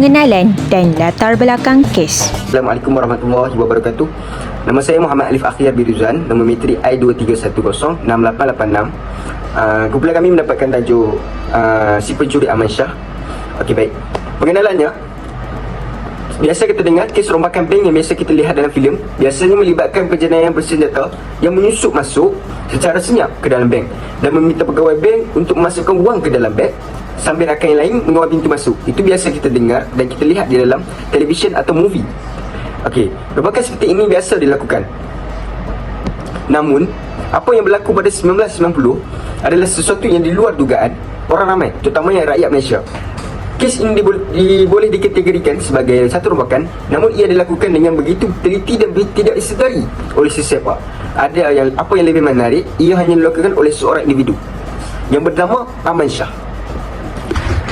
pengenalan dan latar belakang kes. Assalamualaikum warahmatullahi wabarakatuh. Nama saya Muhammad Alif Akhir Biruzan, nombor metrik I23106886. Kumpulan kami mendapatkan tajuk si pencuri Aman Shah. Okey, baik. Pengenalannya, biasa kita dengar kes rombakan bank yang biasa kita lihat dalam filem biasanya melibatkan penjenayah bersenjata yang menyusup masuk secara senyap ke dalam bank dan meminta pegawai bank untuk memasukkan wang ke dalam beg sambil rakan yang lain mengawal pintu masuk. Itu biasa kita dengar dan kita lihat di dalam televisyen atau movie. Okey, rombakan seperti ini biasa dilakukan. Namun, apa yang berlaku pada 1990 adalah sesuatu yang di luar dugaan orang ramai, terutamanya rakyat Malaysia. Kes ini boleh dikategorikan sebagai satu rombakan, namun ia dilakukan dengan begitu teliti dan tidak disedari oleh sesiapa. Apa yang lebih menarik, ia hanya dilakukan oleh seorang individu yang bernama Aman Shah.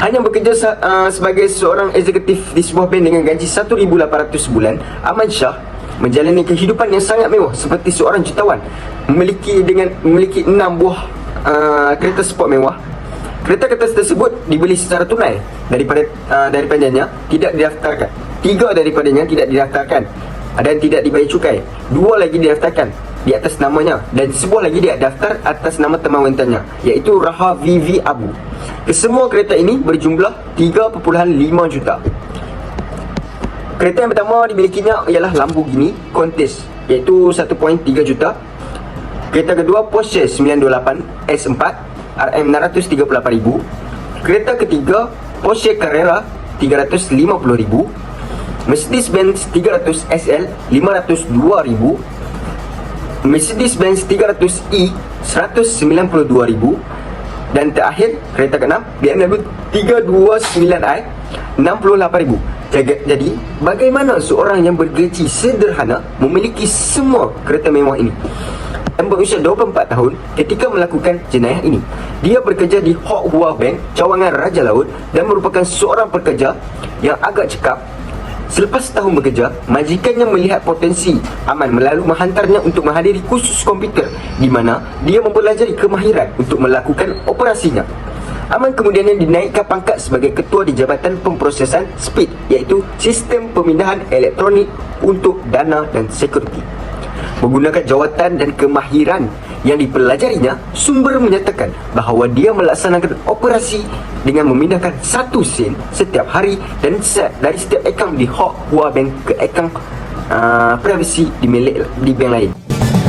Hanya bekerja sebagai seorang eksekutif di sebuah bank dengan gaji 1,800 sebulan, Aman Shah menjalani kehidupan yang sangat mewah seperti seorang jutawan, memiliki 6 buah kereta sport mewah. Kereta-kereta tersebut dibeli secara tunai daripadanya tidak didaftarkan. 3 daripadanya tidak didaftarkan dan tidak dibayar cukai. 2 lagi didaftarkan di atas namanya dan sebuah lagi dia daftar atas nama teman wanitanya, iaitu Raha Vivi Abu. Kesemua kereta ini berjumlah 3.5 juta. Kereta yang pertama dimilikinya ialah Lamborghini Countach, iaitu 1.3 juta. Kereta kedua Porsche 928 S4 RM638,000. Kereta ketiga Porsche Carrera 350,000. Mercedes-Benz 300 SL 502,000. Mercedes-Benz 300e 192,000. Dan terakhir, kereta ke-6 BMW 329i 68,000. Jadi, bagaimana seorang yang bergaji sederhana memiliki semua kereta mewah ini? Dan berusia 24 tahun ketika melakukan jenayah ini. Dia bekerja di Hock Hua Bank, cawangan Raja Laut, dan merupakan seorang pekerja yang agak cekap. Selepas setahun bekerja, majikannya melihat potensi Aman melalui menghantarnya untuk menghadiri kursus komputer di mana dia mempelajari kemahiran untuk melakukan operasinya. Aman kemudian dinaikkan pangkat sebagai ketua di Jabatan Pemprosesan SPID, iaitu Sistem Pemindahan Elektronik untuk Dana dan Sekuriti. Menggunakan jawatan dan kemahiran yang dipelajarinya, sumber menyatakan bahawa dia melaksanakan operasi dengan memindahkan 1 sen setiap hari dan dari setiap akaun di Hock Hua Bank ke akaun privasi di bank lain.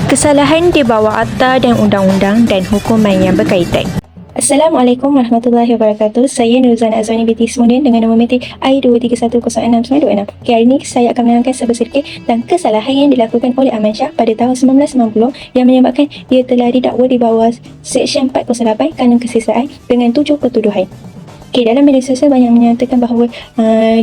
Kesalahan di bawah akta dan undang-undang dan hukuman yang berkaitan. Assalamualaikum warahmatullahi wabarakatuh. Saya Nuruzan Azwani binti Ismuddin dengan nombor metrik I23106926. Hari ini saya akan menerangkan sebersirkit tentang kesalahan yang dilakukan oleh Aman Shah pada tahun 1990 yang menyebabkan dia telah didakwa di bawah Seksyen 408 Kanun Kesisaan dengan 7 pertuduhan. Dalam media sosial banyak menyatakan bahawa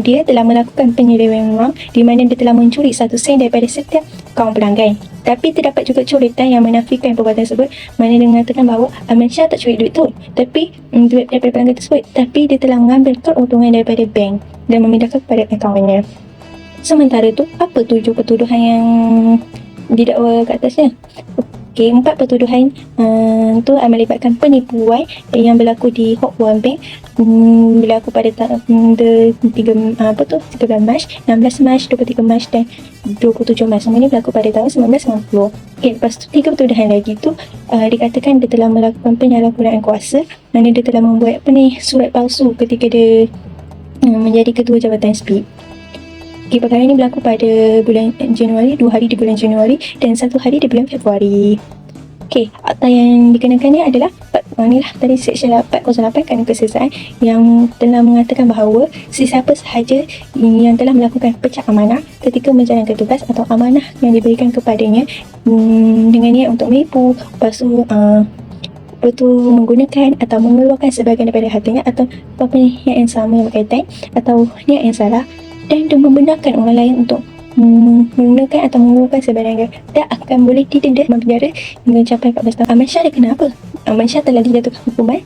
dia telah melakukan penyelewengan wang di mana dia telah mencuri 1 sen daripada setiap kaum pelanggan. Tapi terdapat juga coretan yang menafikan perbuatan tersebut, mana dia mengatakan bahawa Aman Shah tak curi duit tu, duit daripada pelanggan tersebut, tapi dia telah mengambil kad untungan daripada bank dan memindahkan kepada akaunnya. Sementara tu, apa 7 pertuduhan yang didakwa kat atasnya? 4 pertuduhan tu melibatkan penipuan yang berlaku di Hock Hua Bank, berlaku pada 13 Mac, 16 Mac, 23 Mac dan 27 Mac. Semua ini berlaku pada tahun 1990. Lepas tu 3 pertuduhan lagi tu dikatakan dia telah melakukan penyalahgunaan kuasa, mana dia telah membuat surat palsu ketika dia menjadi ketua jabatan SPID. Perkara ini berlaku pada bulan Januari, 2 hari di bulan Januari dan 1 hari di bulan Februari. Akta yang dikenakan ni adalah tadi Seksyen 408 Kanun Kesesaan yang telah mengatakan bahawa sesiapa sahaja yang telah melakukan pecah amanah ketika menjalankan tugas atau amanah yang diberikan kepadanya dengan niat untuk menipu, lepas tu menggunakan atau mengeluarkan sebahagian daripada hartanya atau apa yang sama yang berkaitan atau niat yang salah dan membenarkan orang lain untuk menggunakan atau mengeluarkan sebahagian, tak akan boleh didenda penjara hingga mencapai 14 tahun. Aman Shah dia kena apa? Aman Shah telah dijatuhkan hukuman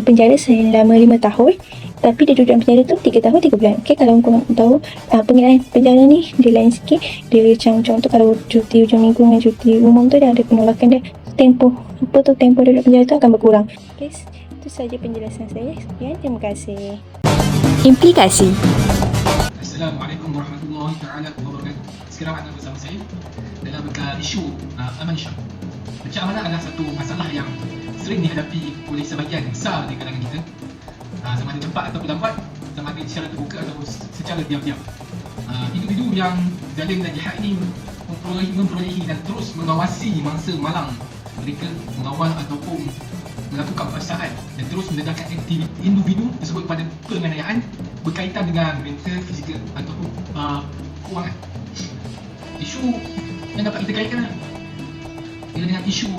penjara selama 5 tahun, tapi dia duduk dalam penjara tu 3 tahun 3 bulan. Kalau korang tahu pengenaan penjara ni dia lain sikit. Dia contoh kalau cuti hujung minggu dengan cuti umum tu dia ada penolakan dia, tempoh dia duduk penjara tu akan berkurang. Itu saja penjelasan saya. Sekian, terima kasih. Implikasi. Assalamualaikum warahmatullahi taala wabarakatuh. Sekarang anda bersama saya dalam isu Aman Shah. Macam mana adalah satu masalah yang sering dihadapi oleh sebahagian besar di kalangan kita, sama ada cepat ataupun lambat, sama ada secara terbuka ataupun secara diam-diam. Individu yang zalim dan jahat ini memperolehi dan terus mengawasi mangsa malang mereka mengawal ataupun melakukan perasaan dan terus mendedahkan aktiviti individu tersebut pada penganiayaan berkaitan dengan mental, fizikal ataupun kewangan. Isu yang dapat kita kaitkan ialah dengan isu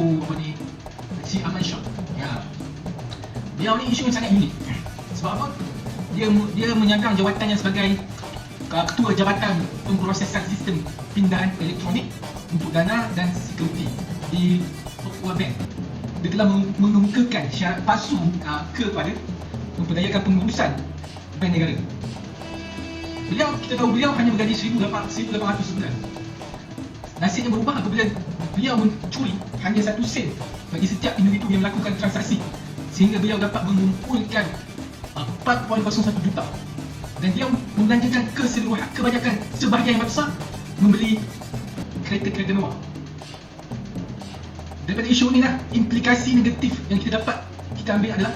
si Aman Shah. Dia ni isu yang sangat unik. Sebab apa? Dia menyandang jawatannya sebagai Ketua Jabatan Pemprosesan Sistem Pindahan Elektronik untuk Dana dan Security di World Bank. Dia telah mengemukakan syarat palsu kepada memperdayakan pengurusan bank negara. Kita tahu beliau hanya bergaji 1,800 sebulan. Nasibnya berubah apabila beliau mencuri hanya 1 sen bagi setiap individu yang melakukan transaksi, sehingga beliau dapat mengumpulkan 4.01 juta. Dan dia membelanjakan kebanyakan sebahagian yang besar membeli kereta-kereta mewah. Daripada isu ni lah, implikasi negatif yang kita ambil adalah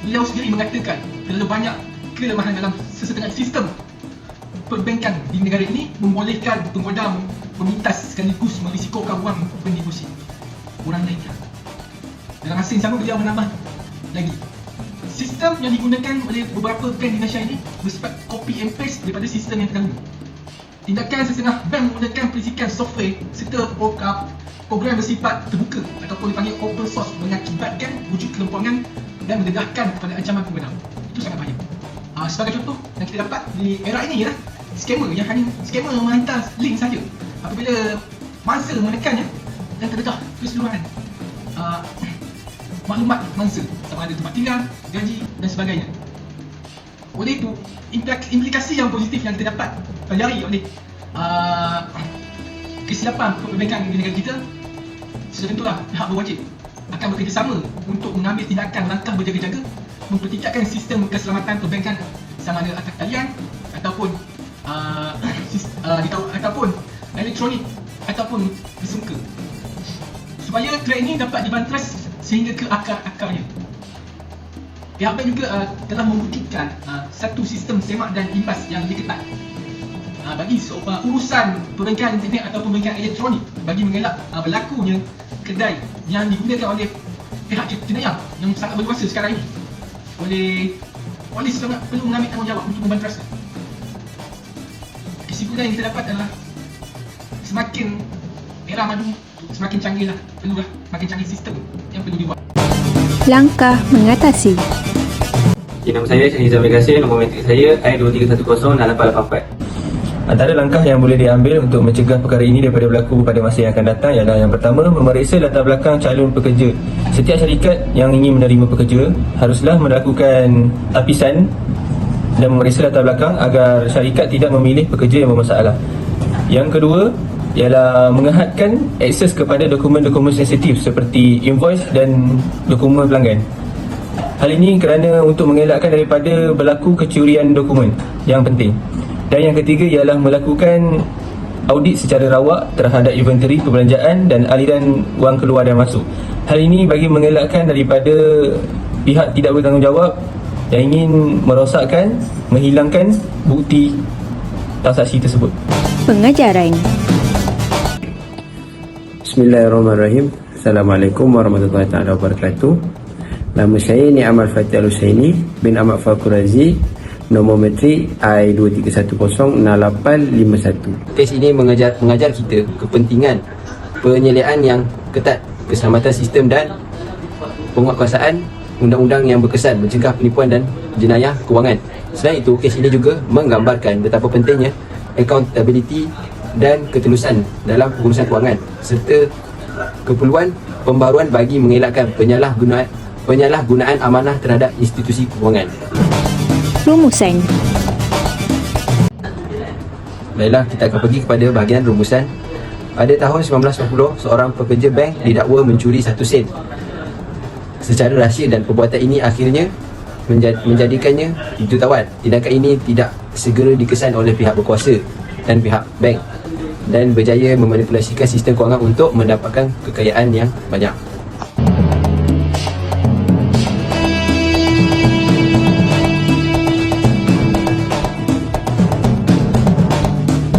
beliau sendiri mengatakan terlalu banyak kelemahan dalam sesetengah sistem perbankan di negara ini membolehkan penggoda memintas sekaligus merisikokan wang pendeposit orang lainnya. Dalam masa yang sama, beliau menambah lagi, sistem yang digunakan oleh beberapa bank di Malaysia ini bersifat copy and paste daripada sistem yang terdahulu. Tindakan setengah bank menggunakan perisikan software serta program bersifat terbuka ataupun dipanggil open source mengakibatkan wujud kelompokan dan mendedahkan kepada ancaman pengguna. Itu sangat bahaya. Sebagai contoh yang kita dapat di era ini ialah scammer yang hanya menghantar link saja. Apabila mangsa menekannya dan terdedah keseluruhan maklumat mangsa, sama ada tempat tinggal, gaji dan sebagainya. Oleh itu, implikasi yang positif yang kita dapat pelajari oleh kesilapan perbankan di negara kita, sudah tentulah pihak berwajib akan bekerjasama untuk mengambil tindakan langkah berjaga-jaga mempertingkatkan sistem keselamatan perbankan, sama ada atas talian ataupun ataupun elektronik ataupun bersungka, supaya trend ini dapat dibanteras sehingga ke akar-akarnya. Pihak bank juga telah mewujudkan satu sistem semak dan imbas yang lebih ketat bagi urusan perbankan internet atau perbankan elektronik, bagi mengelak berlakunya kedai yang digunakan oleh pihak jenayah yang sangat berkuasa sekarang ini. Polis sangat perlu mengambil tanggungjawab untuk membanterasnya. Kesimpulan yang kita dapat adalah semakin era maju, semakin canggihlah, perlulah makin canggih sistem yang perlu dibuat. Langkah mengatasi. Nama saya Syahizam Megasir, nombor metrik saya I23106884. Antara langkah yang boleh diambil untuk mencegah perkara ini daripada berlaku pada masa yang akan datang ialah yang pertama, memeriksa latar belakang calon pekerja. Setiap syarikat yang ingin menerima pekerja haruslah melakukan tapisan dan memeriksa latar belakang agar syarikat tidak memilih pekerja yang bermasalah. Yang kedua ialah mengehadkan akses kepada dokumen-dokumen sensitif seperti invoice dan dokumen pelanggan. Hal ini kerana untuk mengelakkan daripada berlaku kecurian dokumen yang penting. Dan yang ketiga ialah melakukan audit secara rawak terhadap inventory perbelanjaan dan aliran wang keluar dan masuk. Hal ini bagi mengelakkan daripada pihak tidak bertanggungjawab yang ingin merosakkan, menghilangkan bukti transaksi tersebut. Pengajaran. Bismillahirrahmanirrahim. Assalamualaikum warahmatullahi wabarakatuh. Nama saya ni Amal Fatih Al-Husaini bin Ahmad Fakur Razi, nombor metrik I23106851. Kes ini mengajar kita kepentingan penyeliaan yang ketat, keselamatan sistem dan penguatkuasaan undang-undang yang berkesan mencegah penipuan dan jenayah kewangan. Selain itu, kes ini juga menggambarkan betapa pentingnya accountability dan ketulusan dalam pengurusan kewangan serta keperluan pembaruan bagi mengelakkan penyalahgunaan amanah terhadap institusi kewangan. Rumusan. Baiklah, kita akan pergi kepada bahagian rumusan. Pada tahun 1990, seorang pekerja bank didakwa mencuri 1 sen secara rahsia dan perbuatan ini akhirnya menjadikannya jutawan. Tindakan ini tidak segera dikesan oleh pihak berkuasa dan pihak bank dan berjaya memanipulasikan sistem kewangan untuk mendapatkan kekayaan yang banyak.